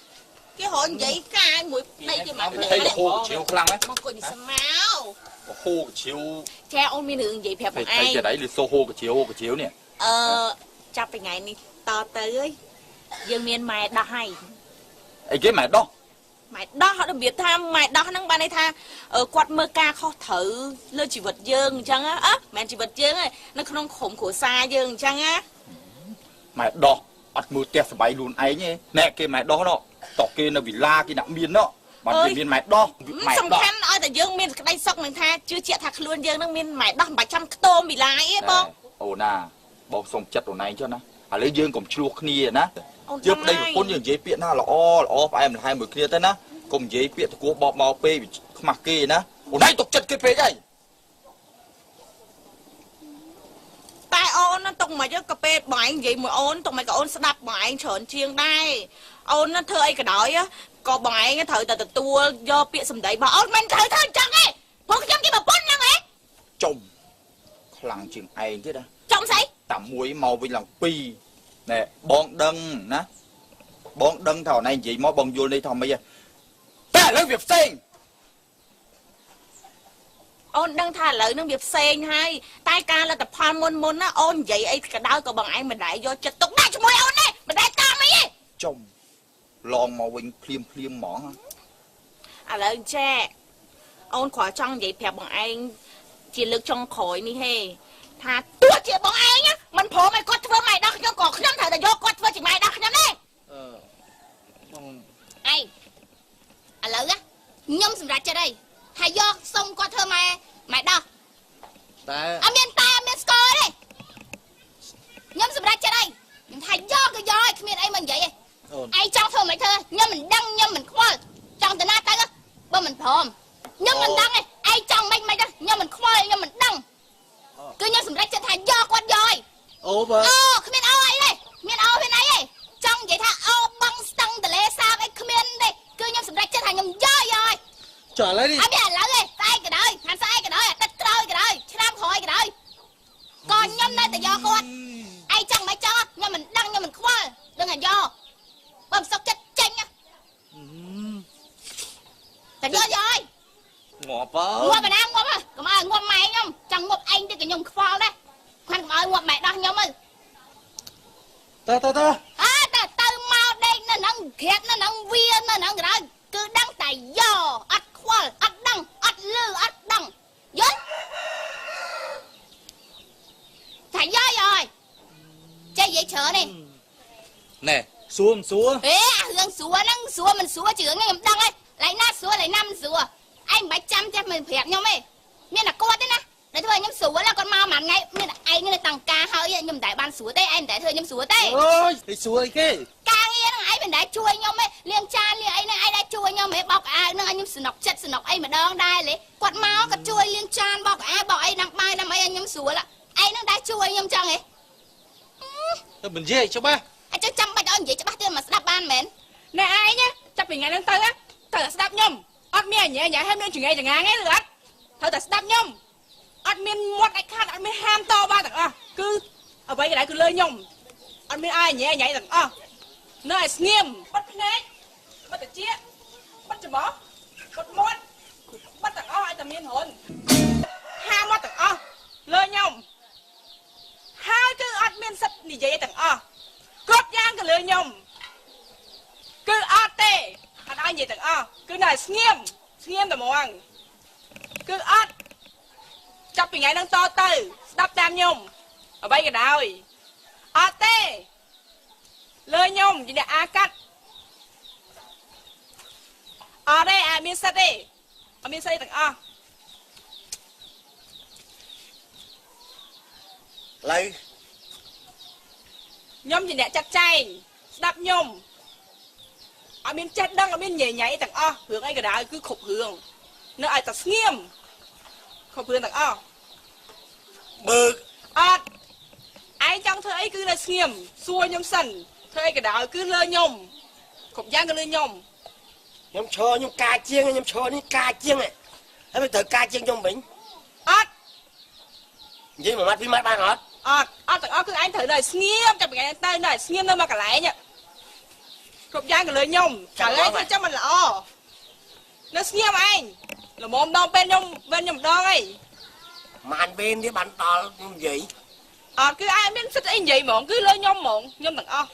គេរកនិយាយកាយមួយដីគេមក ហើយហូជ្រាវខ្លាំងណា មកអង្គុយនេះស្មៅ ហូជ្រាវ ចាអូនមានរឿងនិយាយប្រាប់បងឯ ហើយ ង ទៀតអីលឺសូហូជ្រាវនេះ ចាប់ពីថ្ងៃនេះតទៅអើយយើងមានម៉ែដោះហើយ អីគេម៉ែដោះ ម៉ែដោះរបៀបថាម៉ែដោះហ្នឹងបានន័យថាគាត់មើលការខុសត្រូវលើជីវិតយើងអញ្ចឹងណាមិនមែនជីវិតយើងទេនៅក្នុងក្រុមគ្រួសារយើងអញ្ចឹងណា ម៉ែដោះអត់មើលផ្ទះសបៃខ្លួនឯងទេណែគេម៉ែដោះណោះតោះគេនៅវិឡាគេដាក់មានណោះបានគេមានម៉ែដោះម៉ែ សំ ដោះ ខាន់ឲ្យតែយើងមានក្តីសុខនឹងថាជឿជាក់ថាខ្លួនយើងនឹងមានម៉ែដោះមិនបាច់ចាំខ្ទមវិឡាយទេបង អូណាបងសុំចិត្តអូនឯងចុះណាឥឡូវយើងកុំឆ្លោះគ្នាណាយើងប្តីប្រពន្ធយើងនិយាយពាក្យណាល្អផ្អែមល្ហែមមួយគ្នាទៅណាកុំនិយាយពាក្យតគោះបបមកពេកខ្មាស់គេណាអូនឯងទុកចិត្តគេពេកហើយ តែអូនណាទុកមកយកកាពេបងឯងនិយាយមួយអូនទុកមកក៏អូនស្ដាប់បងឯងច្រើនជាងដែរអូនណាធ្វើអីក៏ដោយក៏បងឯងត្រូវតែទទួលយកពាក្យសម្ដីរបស់អូនមិនត្រូវធ្វើអញ្ចឹងទេព្រោះខ្ញុំជាប្រពន្ធហ្នឹងឯង ចុំខ្លាំងជាងឯងទៀតណា ចំស្អី តាមួយមកវិញឡើង2ណែបងដឹងណាបងដឹងថាអូនឯងនិយាយមកបងយល់នេះថាម៉េចតែឥឡូវវាផ្សេង អូនដឹងថាឥឡូវហ្នឹងវាផ្សេងហើយតែការលទ្ធផលមុនណាអូននិយាយអីក៏ដោយក៏បងឯងមិនដែរយកចិត្តទុកដាក់ជាមួយអូនទេមិនដែរតាមអីទេ ចុំឡងមកវិញភ្លាមហ្មង ឥឡូវចាអូនគ្រាន់ចង់និយាយប្រាប់បងឯងជាលើកចុងក្រោយនេះហេថាទោះជាបងឯងមិនព្រមឲ្យគាត់ធ្វើម៉ែដោះខ្ញុំក៏ខ្ញុំត្រូវតែយកគាត់ធ្វើជាម៉ែដោះខ្ញុំទេ បង អីឥឡូវខ្ញុំសម្រេចចិត្តហើយថាយកសុំគាត់ធ្វើម៉ែដោះ តែ អត់មានតែអត់មានស្គរទេខ្ញុំសម្រេចចិត្តហើយខ្ញុំថាយកក៏យកឲ្យគ្មានអីមកនិយាយទេ អូន ឯងចង់ធ្វើមិនធ្វើខ្ញុំមិនដឹងខ្ញុំមិនខ្វល់ចង់ទៅណាទៅបើមិនព្រមខ្ញុំមិនដឹងទេឯងចង់មិនទៅខ្ញុំមិនខ្វល់ខ្ញុំមិនដឹងគឺខ្ញុំសម្រេចចិត្តថាយកគាត់យកឲ្យ ô bà អូគ្មានអូអីទេគ្មានអូមានអីទេចង់និយាយថាអូបងស្ទឹងតលេសាបអីគ្មានទេគឺខ្ញុំសម្រេចចិត្តថាខ្ញុំយកហើយ trả lấy đi អត់មានឥឡូវទេស្អែកក៏ដោយខាងស្អែកក៏ដោយអាទិត្យក្រោយក៏ដោយឆ្នាំក្រោយក៏ដោយក៏ខ្ញុំនៅតែយកគាត់ឯងចង់មិនចង់ខ្ញុំមិនដឹងខ្ញុំមិនខ្វល់ដឹងតែយកបើមិនសុខចិត្តចេញតែយកហើយ ngọt quá ងាប់ណាងាប់កុំឲ្យងាប់ម៉ែខ្ញុំចង់ងាប់ឯងទៅក៏ខ្ញុំខ្វល់ដែរខ្ញុំកុំឲ្យងាប់ម៉ែដោះខ្ញុំទៅ ta ta ta អើទៅមកដេកនៅនឹងក្រាបនៅនឹងវានៅនឹងក៏ដោយគឺដឹងតែយកអត់ខ្វល់អត់ដឹងអត់លឺអត់ដឹងយល់ថាយកហើយចេះនិយាយច្រើនទេ nè xuống xuống អេអារឿងស្រួលហ្នឹងស្រួលមិនស្រួលជឿងខ្ញុំដឹងហើយឡៃណាស្រួលឡៃណាមិនស្រួលឯងមិនបាច់ចាំចេះមិនប្រាប់ខ្ញុំទេមានតែគាត់ទេណាដែលធ្វើឲ្យខ្ញុំស្រួលគាត់មកមួយថ្ងៃមានតែឯងនៅតាំងការហើយខ្ញុំមិនដែលបានស្រួលទេឯងមិនដែលធ្វើខ្ញុំស្រួលទេ ôi thì xuống cái ការងារហ្នឹងឯងមិនដែលជួយខ្ញុំទេលាងចានលាងអីហ្នឹងឯងដែលជួយខ្ញុំទេបោកអាវហ្នឹងឲ្យខ្ញុំស្នុកចិត្តស្នុកអីម្ដងដែរលេគាត់មកគាត់ជួយលាងចានបោកអាវបោកអីដល់បាយដើម្បីឲ្យខ្ញុំស្រួលឯងហ្នឹងដែលជួយខ្ញុំចឹងហ៎ tao mình dê cho ba អញ្ចឹងចាំបាច់ឲ្យនិយាយច្បាស់ទៀតមកស្ដាប់បានមែន ណែឯងចាប់ពីថ្ងៃហ្នឹងទៅត្រូវតែស្ដាប់ខ្ញុំអត់មានញ៉ែញ៉ែហើយមានចង្អេចង្ងាងទេឬអត់ត្រូវតែស្ដាប់ខ្ញុំអត់មានមាត់ដាច់ខាតអត់មានហាមតបានទាំងអស់គឺអ្វីក៏ដោយគឺលើខ្ញុំអត់មានaiញ៉ែញ៉ៃទាំងអស់នៅឲ្យស្ងៀមបិទភ្នែកបិទត្រចៀកបិទច្រមុះបិទមាត់បិទទាំងអស់ឲ្យតែមានរន្ធហាមាត់ទាំងអស់លើខ្ញុំហើយគឺអត់មានសិទ្ធិនិយាយទាំងអស់គ្រប់យ៉ាងក៏លើខ្ញុំគឺអត់ទេអត់ឲ្យនិយាយទាំងអស់គឺនៅឲ្យស្ងៀមតែហ្មងគឺអត់ចាប់ពីថ្ងៃហ្នឹងតទៅស្ដាប់តាមខ្ញុំអ្វីក៏ដោយអត់ទេលើខ្ញុំជាអ្នកអាកាត់អត់ទេអត់មានសិទ្ធទេអត់មានសិទ្ធទាំងអស់ ឡើយ ខ្ញុំជាអ្នកចាត់ចែងស្ដាប់ខ្ញុំអត់មានចេះដឹងអត់មានញ៉ៃញ៉ៃទាំងអស់រឿងអីក៏ដោយគឺគ្រប់រឿងនៅឲ្យតែស្ងៀមគ្រប់រឿងទាំងអស់ បើ អត់ឯងចង់ធ្វើអីគឺនៅស្ងៀមសួរខ្ញុំសិនធ្វើអីក៏ដោយគឺលើខ្ញុំគ្រប់យ៉ាងក៏លើខ្ញុំ ខ្ញុំឈរខ្ញុំការជាងខ្ញុំឈរនេះការជាងហើយមិនត្រូវការជាងខ្ញុំវិញ អត់ និយាយមួយម៉ាត់ពីរម៉ាត់បានអត់ អត់ទាំងអស់គឺឯងត្រូវនៅស្ងៀមចាប់ពីថ្ងៃទៅនៅស្ងៀមនៅមកកន្លែងគ្រប់យ៉ាងក៏លើខ្ញុំកន្លែងធ្វើចាំមិនល្អនៅស្ងៀមឯងល្មមដងពេលខ្ញុំវិញខ្ញុំម្ដងអី បានវេននេះបានដល់ខ្ញុំនិយាយ អត់គឺឯងមានសិទ្ធអីនិយាយហ្មងគឺលើខ្ញុំហ្មងខ្ញុំទាំងអស់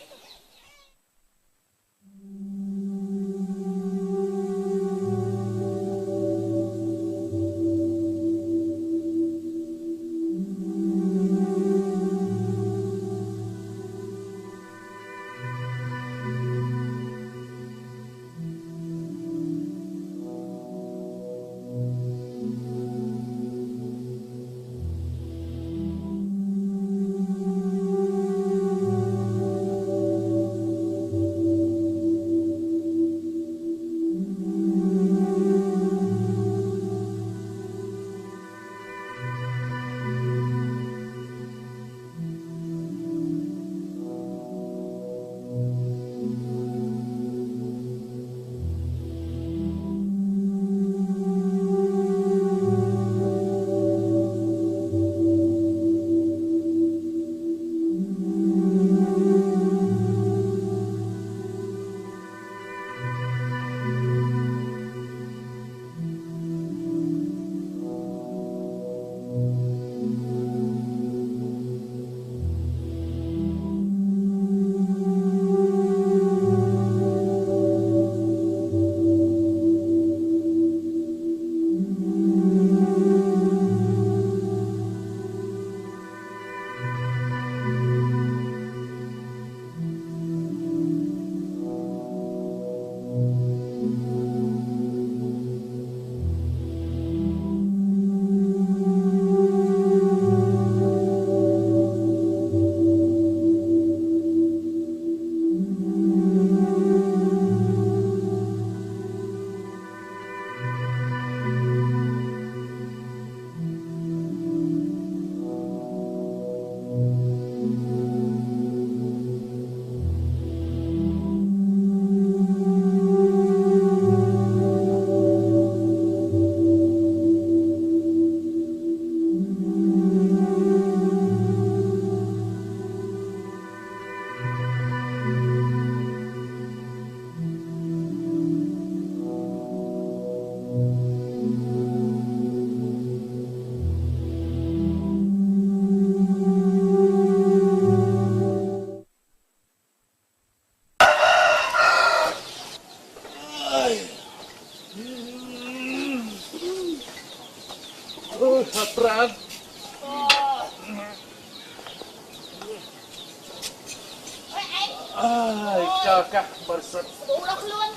cho các bờ sân ពូដល់ខ្លួន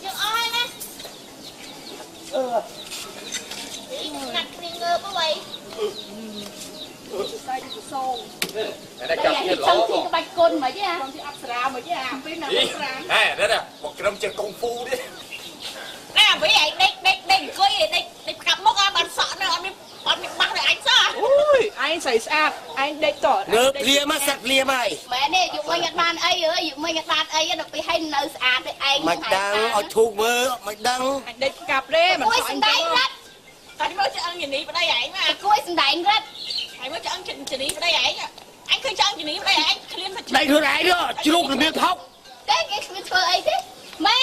យើងអស់ហើយណាណាត់គ្នាងើបទៅវិញ sai đi sâu Đây cầm kia lỗ ចង់ không? ក្បាច់គុណមិនទេ con thì áp sra mà chứ à bên nào Ý, áp sra này, đây nè, một cái đâm chân công phu đi. ណែវិញឯងដេកអង្គុយដេកកាប់មុខឲ្យបានសក់នៅអត់មានបាក់ដល់អញសោះ ui anh xảy sạp anh đេកត ងើបភ្លាមសឹកភ្លាមហើយ មែនទេយុមិញអត់បានអីអើយយុមិញអត់បានអីដល់ពេលឲ្យនៅស្អាតទេឯង មិនដឹងឲ្យធូបមើលមិនដឹង anh đេកកាប់ទេមិន គួយ សក់អ សំ ញ ដែងរត់ តែមើលឆ្អឹងជំនីប្តីឯងណា គួយសំដែងរត់ ហើយមើលឆ្អឹងជំនីប្តីឯងអញឃើញឆ្អឹងជំនីប្តីឯងឃ្លានទៅ ដៃខ្លួនឯងនោះជ្រូករបៀបថោក ទេគេគ្មានធ្វើអីទេម៉េ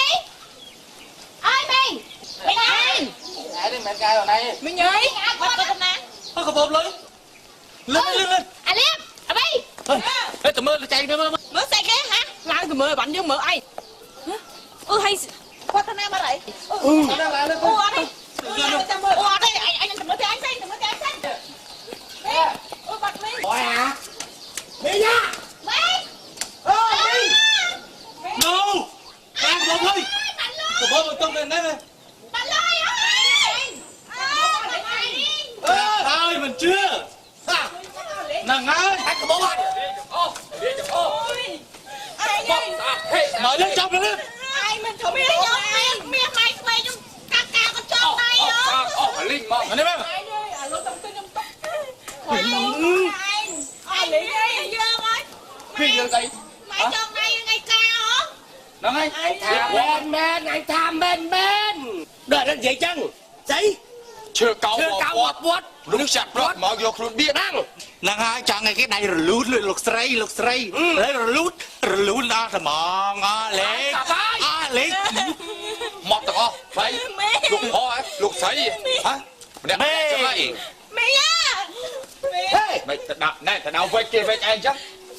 អើយម៉េមិនអើយ Ai đi mẹ cài vào này មិញអើយ បាត់ទៅណា Ơ có bốp lên Lên lên lên អាលៀបអបិ Ê tụi mơ chạy đi mơ មើលស្អីគេហ៎ ឡើងទៅមើលបាត់យើងមើលអី ហើយគាត់ទៅណាមកហើយ Đang lại lên អូអត់ទេអូអត់ទេអញទៅមើលទៅអញផ្សេងទៅមើលទៅអញផ្សេងអូបាត់មែន Ôi hả Mì nha ម៉េ No Đang có bốp ơi Có bốp ơi tung lên đây này បាត់លយអើយអើយ Thôi mình chưa Nàng ơi Anh có bố anh Mở lên trong lên ឯងមិនធំមាសខ្ញុំមាសម៉ៃក្មេងខ្ញុំកាត់កាក៏ចង់ដៃហ៎ Phải linh mong. Ở đây bác អាលោកតំទិញខ្ញុំຕົក អញលេងយើងអើយ Khi giờ đây. ម៉ៃចង់ដៃថ្ងៃកាហ៎ Nàng ơi. Tham men anh tham men Đợi nó gì chăng Giấy Chưa cao Chưa một cao quạt. một quất Lúc chặt rót mở vô luôn biết. Năng Nàng ơi chọn ngày cái này rồi lút srei Đấy rồi lút đó thì mòn lên lên Mọt tao không? Phải. Lục ho ấy. Lục sấy. Hả? Mẹ mẹ cho mày. មីយ៉ា Hey Mày thật đạo này thật đạo vây kia vây anh chứ.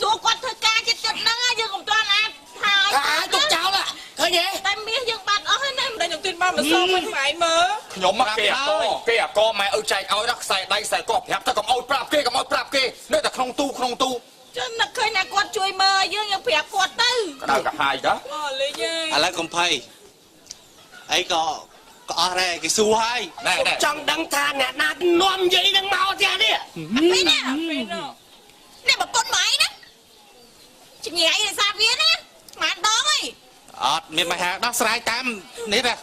សួរគាត់ធ្វើការចិត្តហ្នឹងយើងកុំទាន់អាចថា À tục cháu là Thôi nhé តែមាសយើងបាត់អស់ហើយណា តែខ្ញុំទិញបានមកសងមិនម៉ៃមើល Nhóm mắc kìa co mẹ ơi chạy ơi đắc xài đây xài cọp hẹp ta cầm ôi prap kê nơi ta không tu ចុះនឹកឃើញថាគាត់ជួយមើលយើងប្រាប់គាត់ទៅ cái nào cả hai đó អូលេងអើយ À lấy con phay ấy có đây cái xu hai này này Trong đăng thà nè nạt nôm giấy đăng mau ra đi ពីណានេះប្រពន្ធម៉ៃណាជញ៉ៃឯសាវាណាបានដងអី miền mày hàng đó srei tam nít à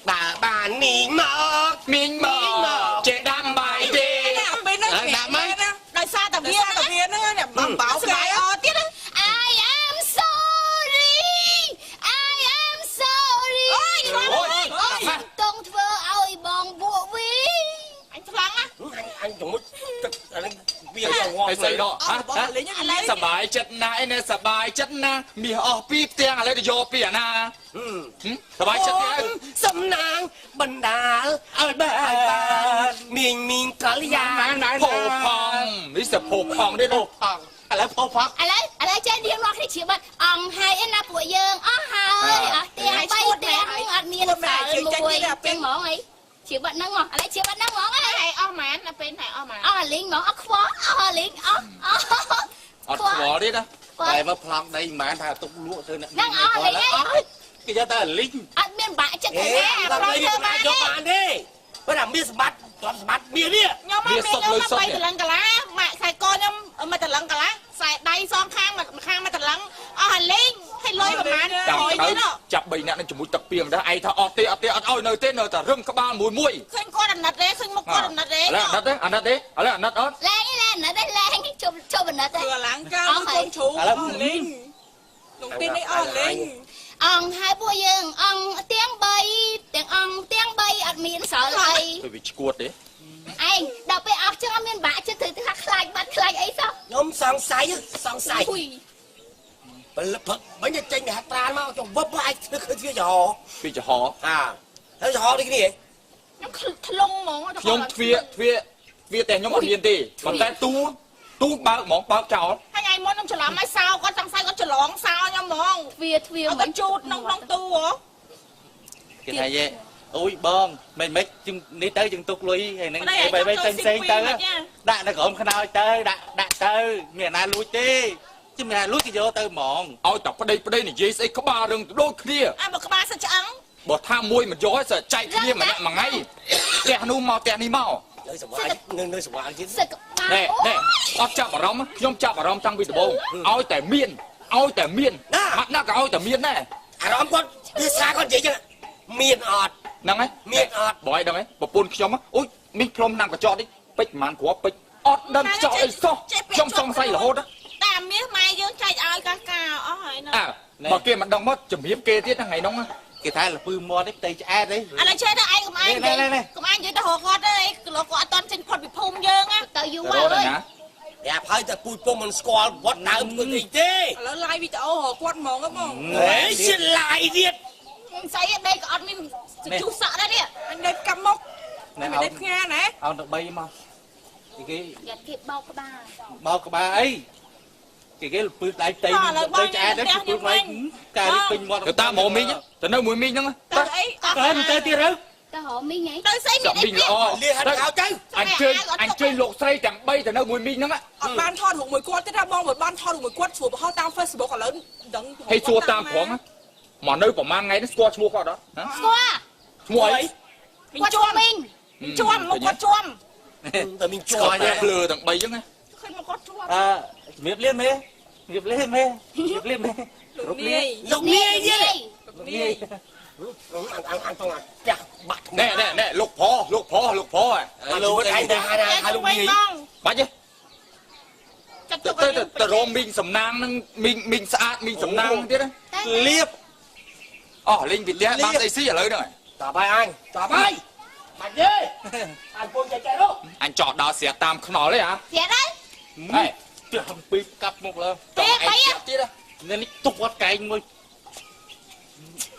Bà mình mơ mình mơ chế đam bài đi នេះពេលហ្នឹង đam ấy ដោយសារតែវា ហ្នឹងនេះបងបោ ស គេ បាយអត់ទៀតណា I am sorry I am sorry អូយតងធ្វើឲ្យបងពួកវី អញខ្លាំងណា Anh chẳng mất Anh bia vào ngon cái xây đó hả បងលេងហ្នឹងលេង สบายchất na nèสบายchất na mi ở pi tiếngอะไรđể vô pi à naสบายchất na Xâm nàng bần đá Ở bà Mình có lý à โผพองนี่จะโผพองได้ดู à lấy phô phát ឥឡូវចេះរៀងរាល់គ្នាជាបាត់អង្គហើយណាពួកយើងអស់ហើយអស់ទៀង3ទៀងអត់មានសល់មួយចឹងហ្មងអីជាបាត់ហ្នឹងមកឥឡូវជាបាត់ហ្នឹងហ្មង ហើយអស់ម៉ានដល់ពេលហើយអស់ម៉ាន អស់លីងមកអស់ខ្វល់អស់លីងអស់ អត់ខ្វល់ទេណា đây mà plong đây mà anh thà tục lụa thôi nè Đang ở đây ấy. cái cho ta là linh អត់មានបាក់ចិត្តទេ Ê, làm đây cho bạn đi Có đảm biết bắt Toàn bắt bia đi ខ្ញុំមកមានខ្ញុំមក3តលឹងកាឡាម៉ាក់ខ្សែកខ្ញុំមកតលឹងកាឡាខ្សែដៃសងខាងមកខាងមកតលឹងអស់ហើយលេងហើយលុយប្រហែល ចាំ 100 ទៅ ទៀត ចាប់3នាក់នឹងជាមួយទឹកពីងដែរឯងថាអត់ទេអត់ឲ្យនៅទេនៅតែរឹងក្បាលមួយ ឃើញគាត់អាណិតទេឃើញមុខគាត់អាណិតទេ ឥឡូវអាណិតទេឥឡូវអាណិតអត់ លែងណាស់លេងជប់បណ្ឌិតទេ ធ្វើឡើងកាមកូនជ្រូកលេងក្នុងទីនេះអស់លេង អង្គហើយពួកយើងអង្គទាំង3ទាំងអង្គទាំង3អត់មានសល់អី ទៅវាឈួតទេ ឯងដល់ពេលអស់ចឹងអត់មានបាក់ចិត្តទៅថាខ្លាចបាត់ខ្លាចអីសោះ Nhóm song say Song say ហ៊ុយ Bánh chanh hạt tràn mà Trong vấp lại Nó khơi phía cho họ ពីចំហ À Thế cho họ đi cái gì ខ្ញុំធ្លុងហ្មង ខ្ញុំទ្វាតែខ្ញុំអត់មានទេប៉ុន្តែទូបើកហ្មងបើកចោល ហើយថ្ងៃមុនខ្ញុំច្រឡំឲ្យសោគាត់ចង់សៅគាត់ច្រឡងសោខ្ញុំហ្មង ទ្វា ឲ្យគាត់ជូតក្នុងទូហ៎ cái này vậy ôi bom mấy chừng đi tới chừng tục lui hay nè bay xanh tới đã nó gồm khăn nào tới đã tới miền Nam lui đi chứ mẹ lút cái vô tới mòn ឲ្យតែប្តីនិយាយស្អីក្បាលរឿងដូចគ្នា អាមកក្បាលសិនឆ្អឹង បើថាមួយមិនយកឲ្យចែកគ្នាម្នាក់មួយថ្ងៃផ្ទះនោះមកផ្ទះនេះមក nơi sầm vải nơi sầm vải chứ សឹកក្បាល ណែអត់ចាប់អារម្មណ៍ខ្ញុំចាប់អារម្មណ៍តាំងពីដំបូងឲ្យតែមានបាត់ណាក៏ឲ្យតែមានដែរ à đó con đưa xa con chị chứ miền ọt ហ្នឹងហើយ មានអត់ បើឲ្យដឹងហ៎ប្រពន្ធខ្ញុំអូយមីផ្លុំណាំកញ្ចក់នេះពេជ្រប្រហែលគ្រាប់ពេជ្រអត់ដឹងចោលអីសោះខ្ញុំសង្ស័យរហូត តែមាសម៉ែយើងចែកឲ្យកាកាអស់ហើយណា បើគេមិនដឹងមកជំរាបគេទៀតថ្ងៃហ្នឹង cái thái là pư mò đấy tay chả đấy ឥឡូវជឿទៅឯងកុំឯងនិយាយកុំឯងនិយាយទៅរកគាត់ទេលោកគាត់អត់តន់ចេញផុតពីភូមិយើងណា ទៅយូរ រ ហើ ត់ យ ណា đẹp hơi ta pui pum mình squall vót đau người gì thế ឥឡូវ live វីដេអូរកគាត់ហ្មងហ្មង ấy xin lại viết ស្អីដេកក៏អត់មានជុះសក់ដែរនេះ អញដេកកាប់មុខមិនដេកផ្ងាណា ao được bay mà cái យ៉ាត់គេបោកក្បាល bao cái ba ấy cái là pư tay tay tay chả đấy pư mày cà đi pin mò ទៅតាមមកមីងទៅនៅមួយមីងហ្នឹង ទៅអីអត់ cái mình tay tia rồi ទៅរកមីងហី ទៅស្អីមានអី មីងល្អ liên hạt áo chứ អញ្ជើញលោកស្រីទាំង3ទៅនៅមួយមីងហ្នឹង អត់បានថតរូបមួយគាត់ទេថាបងមិនបានថតរូបមួយគាត់ស្រួលបោះតាម Facebook ឥឡូវដឹង ហើយសួរតាមព្រមមកនៅប្រហែលថ្ងៃនេះស្គាល់ឈ្មោះគាត់អត់ ស្គាល់ ឈ្មោះអី មីងជួមមីងជួមមកគាត់ជួម ta mình ស្គាល់ chùa តែ nha ភ្លឺទាំង3អញ្ចឹង ឃើញមកគាត់ជួម à miệt liên mê miệt liên mê miệt liên mê លោកនាយ lục nia chứ លោកនាយ ăn không ăn chặt bạch ណែលោកផលោកផ lục hai đây hai lục nia បាច់ទេ ចាត់ ទៅ ទៅ ទៅរមមីងសំណាងនឹងមីងស្អាតមីងសំណាងទៀត liệp អស់លេងពីផ្ទះបានស្អីស៊ីឥឡូវហ្នឹង tả bay anh tả bay bạch ơi anh buông chạy chạy đâu អញចោះដល់ស្រាតាមខ្នល់ទេហ៎ ស្រាប់ហើយ ហេ Chầm pi cặp một lần ចង់ឯងទៀត nên tục quát cái anh mới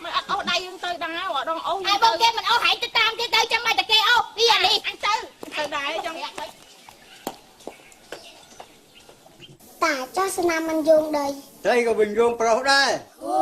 មិនអត់អស់ដៃយើងទៅដែរអត់ដងអូស ហើយបងគេមិនអស់ហែងទៅតាមគេទៅចាំមិនតែគេអស់នេះអានេះ អញទៅដែរចង់ តាចោះស្នាមមិនយងដី đây có bình dương pro đây Ồ.